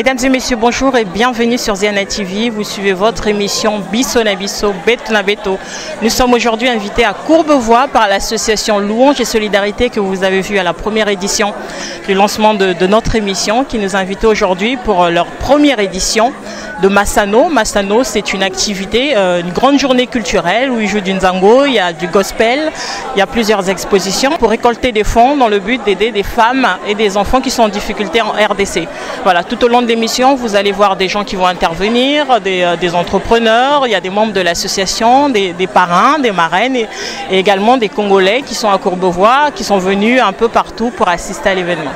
Mesdames et messieurs, bonjour et bienvenue sur Ziana TV. Vous suivez votre émission Bisso na Bisso, Beto na Beto. Nous sommes aujourd'hui invités à Courbevoie par l'association Louange et Solidarité que vous avez vu à la première édition du lancement de notre émission, qui nous invite aujourd'hui pour leur première édition de Massano. Massano, c'est une activité, une grande journée culturelle où ils jouent du nzango, il y a du gospel, il y a plusieurs expositions pour récolter des fonds dans le but d'aider des femmes et des enfants qui sont en difficulté en RDC. Voilà, tout au long de l'émission, vous allez voir des gens qui vont intervenir, des entrepreneurs, il y a des membres de l'association, des parrains, des marraines et également des Congolais qui sont à Courbevoie, qui sont venus un peu partout pour assister à l'événement.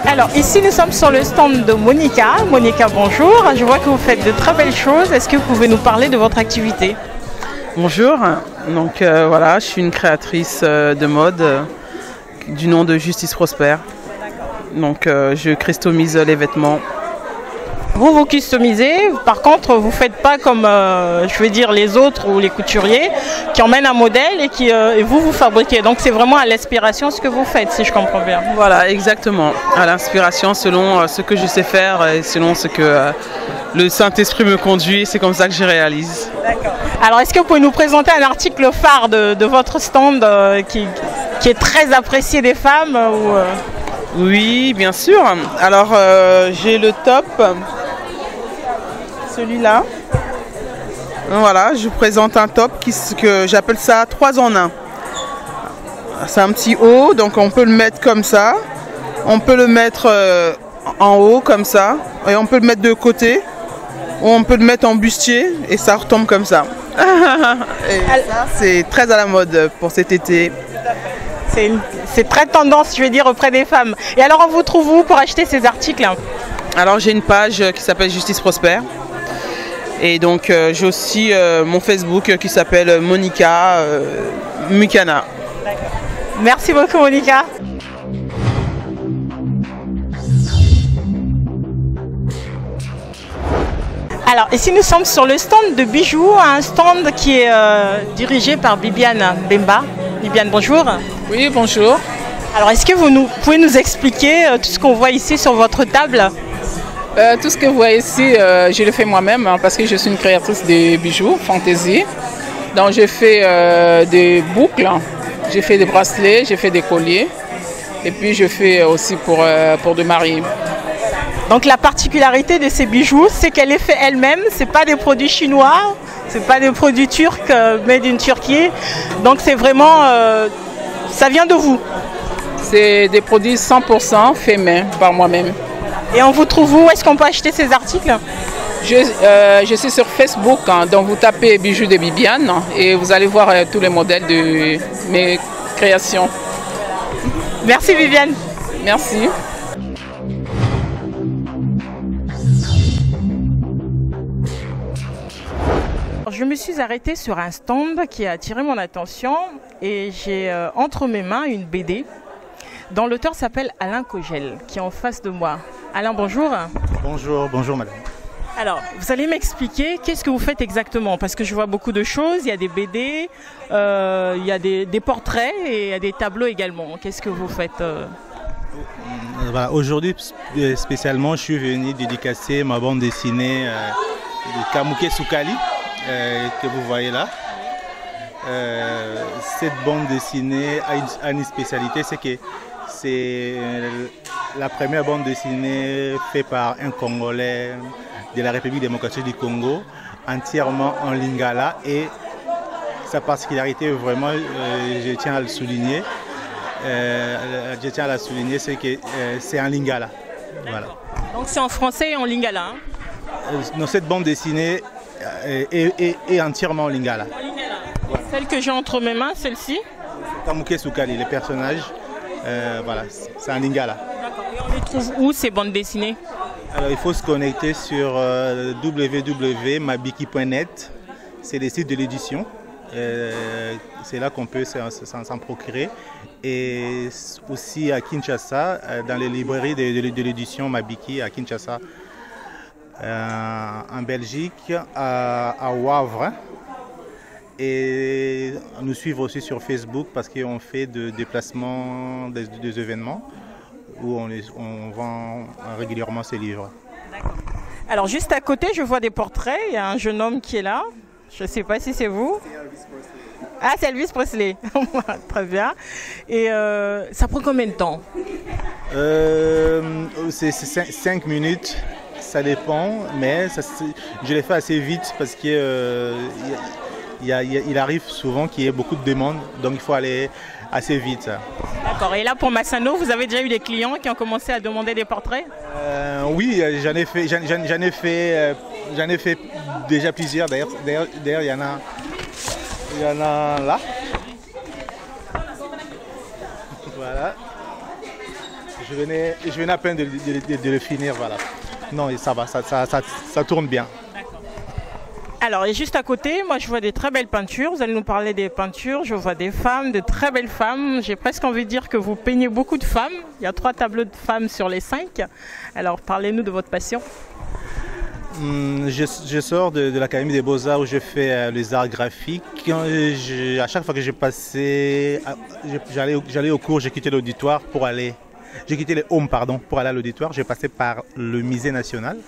Alors ici nous sommes sur le stand de Monica. Monica, bonjour. Je vois que vous faites de très belles choses. Est-ce que vous pouvez nous parler de votre activité? Bonjour. Donc voilà, je suis une créatrice de mode du nom de Justice Prosper. Donc je customise les vêtements. Vous customisez, par contre vous ne faites pas comme je veux dire les autres ou les couturiers qui emmènent un modèle et vous fabriquez. Donc c'est vraiment à l'inspiration ce que vous faites, si je comprends bien. Voilà, exactement. À l'inspiration selon ce que je sais faire et selon ce que le Saint-Esprit me conduit. C'est comme ça que je réalise. D'accord. Alors est-ce que vous pouvez nous présenter un article phare de votre stand qui est très apprécié des femmes Oui, bien sûr. Alors j'ai le top. Celui-là. Voilà, je vous présente un top que j'appelle ça 3 en 1. C'est un petit haut, donc on peut le mettre comme ça. On peut le mettre en haut comme ça. Et on peut le mettre de côté. Ou on peut le mettre en bustier et ça retombe comme ça. Et ça, c'est très à la mode pour cet été. C'est très tendance, je vais dire, auprès des femmes. Et alors, on vous trouve où pour acheter ces articles? Alors, j'ai une page qui s'appelle Justice Prosper. Et donc, j'ai aussi mon Facebook qui s'appelle Monica Mukana. Merci beaucoup, Monica. Alors, ici, nous sommes sur le stand de bijoux, un stand qui est dirigé par Bibiane Bemba. Bibiane, bonjour. Oui, bonjour. Alors, est-ce que vous pouvez nous expliquer tout ce qu'on voit ici sur votre table? Tout ce que vous voyez ici, je le fais moi-même parce que je suis une créatrice de bijoux, fantaisie. Donc, j'ai fait des boucles, j'ai fait des bracelets, j'ai fait des colliers. Et puis, je fais aussi pour de mariés. Donc, la particularité de ces bijoux, c'est qu'elle est faite elle-même. Ce n'est pas des produits chinois, ce n'est pas des produits turcs, made in Turquie. Donc, c'est vraiment... ça vient de vous? C'est des produits 100% faits main par moi-même. Et on vous trouve où? Est-ce qu'on peut acheter ces articles? Je suis sur Facebook, donc vous tapez bijoux de Bibiane et vous allez voir tous les modèles de mes créations. Merci Viviane. Merci. Je me suis arrêtée sur un stand qui a attiré mon attention et j'ai entre mes mains une BD dont l'auteur s'appelle Alain Kogel, qui est en face de moi. Alain, bonjour. Bonjour madame. Alors, vous allez m'expliquer qu'est-ce que vous faites exactement? Parce que je vois beaucoup de choses, il y a des BD, il y a des portraits et il y a des tableaux également. Qu'est-ce que vous faites Voilà, aujourd'hui, spécialement, je suis venu dédicacer ma bande dessinée de Kamouké Soukali, que vous voyez là. Cette bande dessinée a une spécialité, c'est que c'est la première bande dessinée faite par un Congolais de la République démocratique du Congo, entièrement en lingala, et sa particularité vraiment, je tiens à le souligner, c'est que c'est en lingala. Voilà. Donc c'est en français et en lingala Non, cette bande dessinée est entièrement en lingala. Voilà. Celle que j'ai entre mes mains, celle-ci? Kamouké Soukali, les personnages, voilà, c'est en lingala. D'accord. Et on les trouve où ces bandes dessinées? Alors il faut se connecter sur www.mabiki.net, c'est le site de l'édition. C'est là qu'on peut s'en procurer. Et aussi à Kinshasa, dans les librairies de l'édition Mabiki à Kinshasa, en Belgique, à Wavre. Et nous suivre aussi sur Facebook parce qu'on fait des déplacements, des événements où on vend régulièrement ces livres. Alors juste à côté, je vois des portraits. Il y a un jeune homme qui est là. Je ne sais pas si c'est vous. Ah, c'est Elvis Presley. Très bien. Et ça prend combien de temps? C'est 5 minutes, ça dépend, mais je l'ai fait assez vite parce que il arrive souvent qu'il y ait beaucoup de demandes, donc il faut aller assez vite. D'accord. Et là, pour Massano, vous avez déjà eu des clients qui ont commencé à demander des portraits? Oui, j'en ai fait déjà plusieurs. D'ailleurs, il y en a là. Voilà. Je venais à peine de le finir, voilà. Non, ça va, ça tourne bien. Alors, et juste à côté, moi je vois des très belles peintures. Vous allez nous parler des peintures. Je vois des femmes, de très belles femmes. J'ai presque envie de dire que vous peignez beaucoup de femmes. Il y a 3 tableaux de femmes sur les 5. Alors, parlez-nous de votre passion. Je sors de l'Académie des Beaux-Arts où je fais les arts graphiques. À chaque fois que j'ai passé, j'allais au cours, j'ai quitté l'auditoire pour aller... J'ai quitté les homes, pardon, pour aller à l'auditoire. J'ai passé par le Musée national.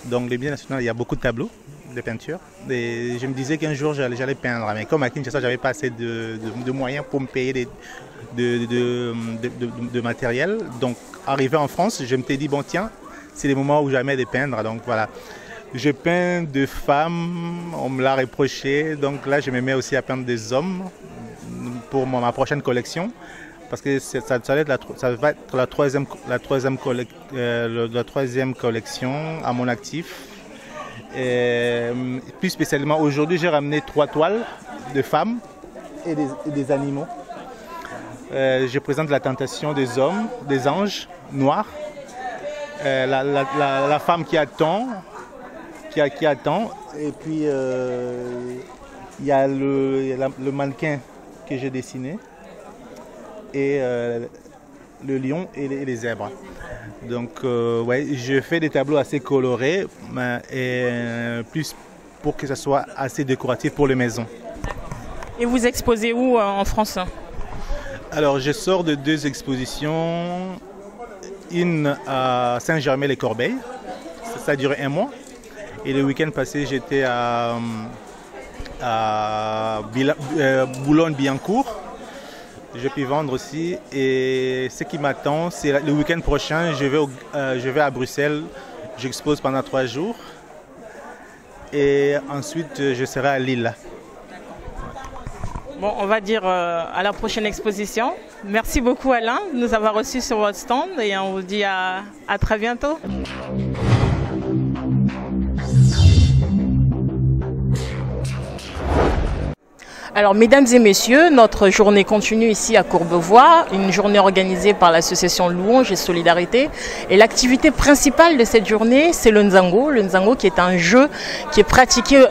Donc, le Musée national, il y a beaucoup de tableaux de peinture. Et je me disais qu'un jour, j'allais peindre. Mais comme à Kinshasa, je n'avais pas assez de moyens pour me payer de matériel. Donc, arrivé en France, je me suis dit, bon, tiens, c'est le moment où jamais de peindre. Donc, voilà. Je peins de femmes, on me l'a reproché. Donc là, je me mets aussi à peindre des hommes pour ma prochaine collection. Parce que ça va être la troisième collection à mon actif. Et plus spécialement, aujourd'hui, j'ai ramené 3 toiles de femmes et des animaux. Je présente la tentation des hommes, des anges noirs. La femme qui attend, et puis il y a le mannequin que j'ai dessiné. Et le lion et les zèbres. Donc, ouais, je fais des tableaux assez colorés, et plus pour que ça soit assez décoratif pour les maisons. Et vous exposez où en France? Alors, je sors de 2 expositions. Une à Saint-Germain-les-Corbeilles, ça a duré 1 mois. Et le week-end passé, j'étais à Boulogne-Billancourt. Je peux vendre aussi, et ce qui m'attend, c'est le week-end prochain, je vais à Bruxelles, j'expose pendant 3 jours et ensuite je serai à Lille. Bon, on va dire à la prochaine exposition. Merci beaucoup Alain de nous avoir reçus sur votre stand et on vous dit à très bientôt. Alors, mesdames et messieurs, notre journée continue ici à Courbevoie, une journée organisée par l'association Louange et Solidarité. Et l'activité principale de cette journée, c'est le Nzango. Le Nzango qui est un jeu qui est pratiqué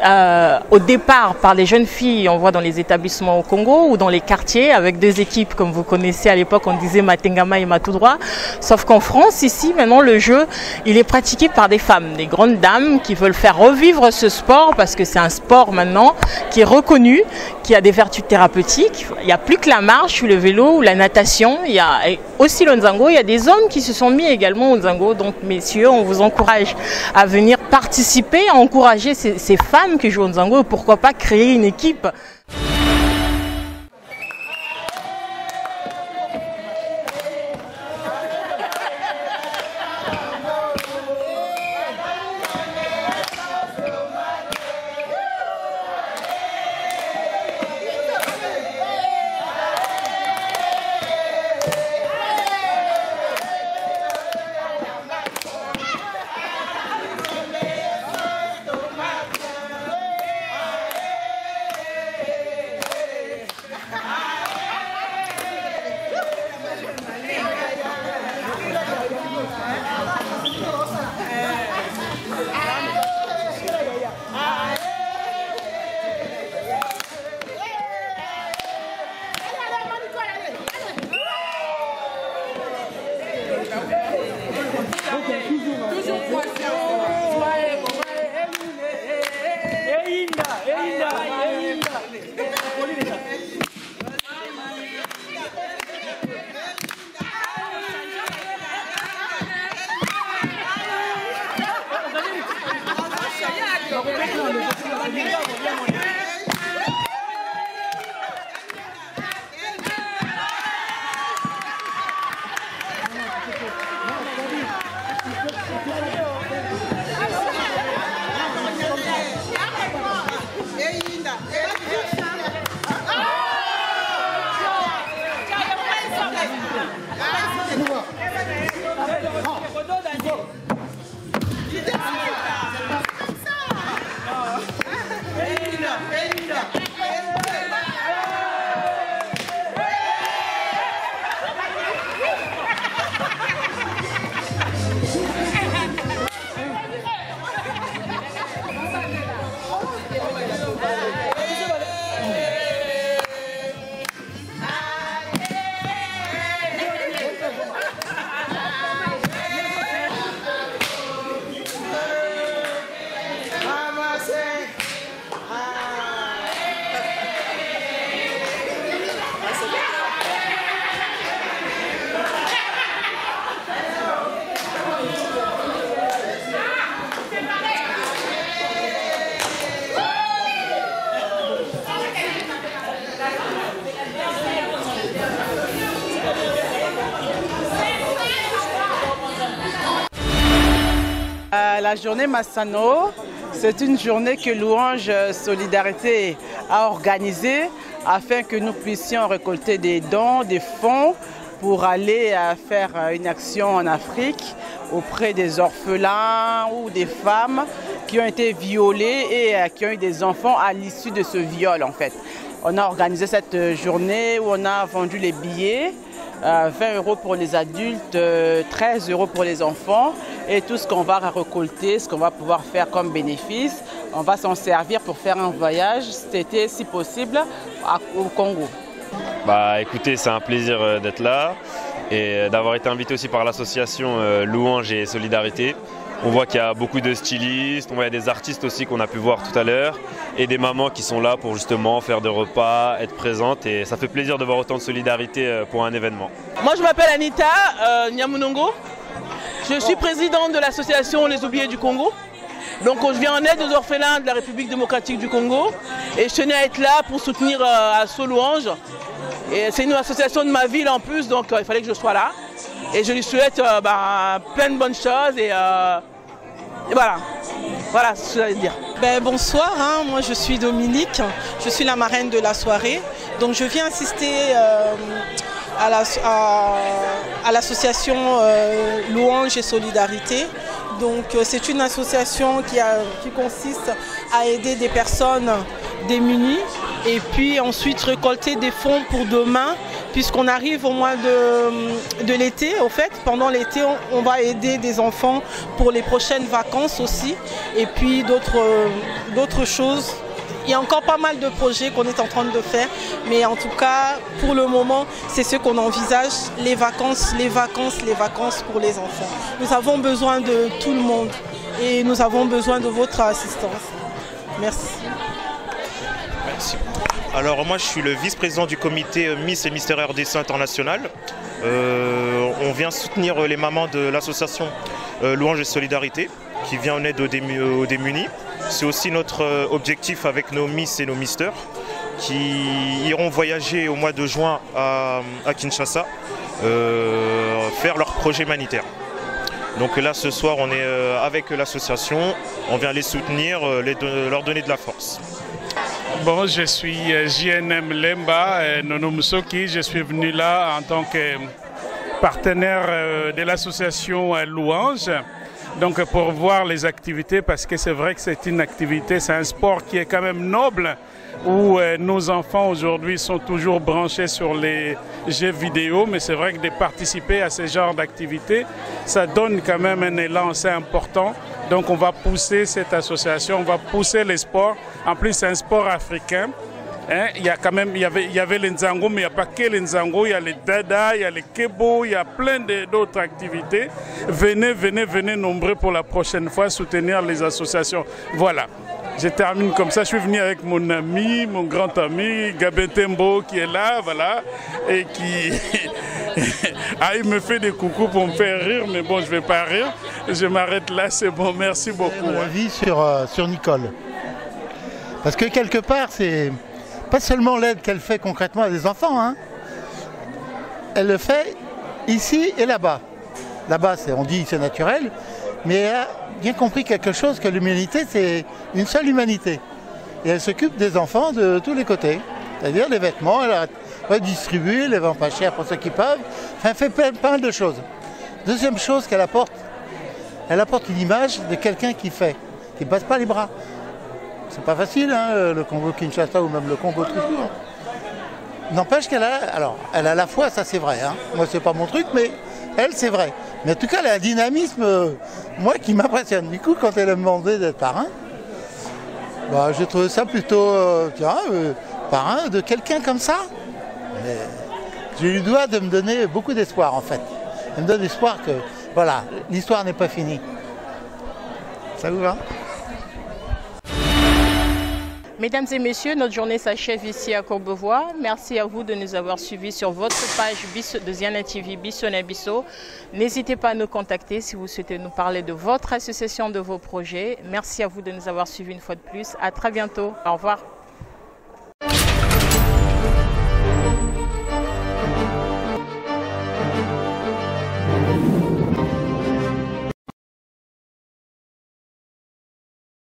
au départ par les jeunes filles, on voit dans les établissements au Congo ou dans les quartiers, avec 2 équipes, comme vous connaissez à l'époque, on disait Matengama et Matoudroit. Sauf qu'en France, ici, maintenant, le jeu, il est pratiqué par des femmes, des grandes dames qui veulent faire revivre ce sport parce que c'est un sport maintenant qui est reconnu, qui a des vertus thérapeutiques. Il n'y a plus que la marche ou le vélo ou la natation. Il y a aussi le Nzango. Il y a des hommes qui se sont mis également au Nzango. Donc, messieurs, on vous encourage à venir participer, à encourager ces femmes qui jouent au Nzango. Pourquoi pas créer une équipe. La journée Massano, c'est une journée que Louange Solidarité a organisée afin que nous puissions récolter des dons, des fonds pour aller faire une action en Afrique auprès des orphelins ou des femmes qui ont été violées et qui ont eu des enfants à l'issue de ce viol en fait. On a organisé cette journée où on a vendu les billets, 20 € pour les adultes, 13 € pour les enfants et tout ce qu'on va récolter, ce qu'on va pouvoir faire comme bénéfice, on va s'en servir pour faire un voyage cet été si possible au Congo. Bah écoutez, c'est un plaisir d'être là et d'avoir été invité aussi par l'association Louange et Solidarité. On voit qu'il y a beaucoup de stylistes, on voit des artistes aussi qu'on a pu voir tout à l'heure et des mamans qui sont là pour justement faire des repas, être présentes et ça fait plaisir de voir autant de solidarité pour un événement. Moi je m'appelle Anita Nyamunongo, je suis présidente de l'association Les Oubliés du Congo. Donc je viens en aide aux orphelins de la République démocratique du Congo et je tenais à être là pour soutenir Asso Louange. Et c'est une association de ma ville en plus, donc il fallait que je sois là. Et je lui souhaite plein de bonnes choses et voilà. Voilà ce que je voulais dire. Bonsoir, moi je suis Dominique, je suis la marraine de la soirée. Donc je viens assister à l'association Louange et Solidarité. Donc c'est une association qui consiste à aider des personnes démunies et puis ensuite récolter des fonds pour demain puisqu'on arrive au mois de l'été. Au fait, pendant l'été, on va aider des enfants pour les prochaines vacances aussi et puis d'autres choses. Il y a encore pas mal de projets qu'on est en train de faire, mais en tout cas, pour le moment, c'est ce qu'on envisage, les vacances pour les enfants. Nous avons besoin de tout le monde et nous avons besoin de votre assistance. Merci. Merci. Alors moi, je suis le vice-président du comité Miss et Mister RDC International. On vient soutenir les mamans de l'association Louange et Solidarité qui vient en aide aux démunis. C'est aussi notre objectif avec nos Miss et nos Misters qui iront voyager au mois de juin à Kinshasa faire leur projet humanitaire. Donc là ce soir on est avec l'association, on vient les soutenir, leur donner de la force. Bon, je suis JNM Lemba Nono Musoki, je suis venu là en tant que partenaire de l'association Louange. Donc pour voir les activités, parce que c'est vrai que c'est une activité, c'est un sport qui est quand même noble, où nos enfants aujourd'hui sont toujours branchés sur les jeux vidéo, mais c'est vrai que de participer à ce genre d'activité, ça donne quand même un élan assez important. Donc on va pousser cette association, on va pousser les sports. En plus c'est un sport africain. Il y a quand même, il y avait les Nzango, mais il n'y a pas que les Nzango, il y a les Dada, il y a les Kebo, il y a plein d'autres activités. Venez nombreux pour la prochaine fois soutenir les associations. Voilà, je termine comme ça. Je suis venu avec mon ami, mon grand ami, Gabetembo qui est là, voilà, et qui il me fait des coucous pour me faire rire, mais bon, je ne vais pas rire. Je m'arrête là, c'est bon, merci beaucoup. Mon avis sur Nicole. Parce que quelque part, c'est pas seulement l'aide qu'elle fait concrètement à des enfants, hein. Elle le fait ici et là-bas. Là-bas, on dit c'est naturel, mais elle a bien compris quelque chose, que l'humanité, c'est une seule humanité. Et elle s'occupe des enfants de tous les côtés. C'est-à-dire les vêtements, elle redistribue, les vend pas cher pour ceux qui peuvent. Enfin, elle fait plein de choses. Deuxième chose qu'elle apporte, elle apporte une image de quelqu'un qui fait, qui ne passe pas les bras. C'est pas facile, hein, le Congo-Kinshasa ou même le Congo tout court. N'empêche qu'elle elle a la foi, ça c'est vrai. Hein. Moi, c'est pas mon truc, mais elle, c'est vrai. Mais en tout cas, elle a un dynamisme, moi, qui m'impressionne. Du coup, quand elle a demandé d'être parrain, j'ai trouvé ça plutôt, parrain de quelqu'un comme ça. Je lui dois de me donner beaucoup d'espoir, en fait. Elle me donne espoir que, voilà, l'histoire n'est pas finie. Ça vous va ? Mesdames et messieurs, notre journée s'achève ici à Courbevoie. Merci à vous de nous avoir suivis sur votre page de Ziana TV Bisso na Bisso. N'hésitez pas à nous contacter si vous souhaitez nous parler de votre association, de vos projets. Merci à vous de nous avoir suivis une fois de plus. À très bientôt. Au revoir.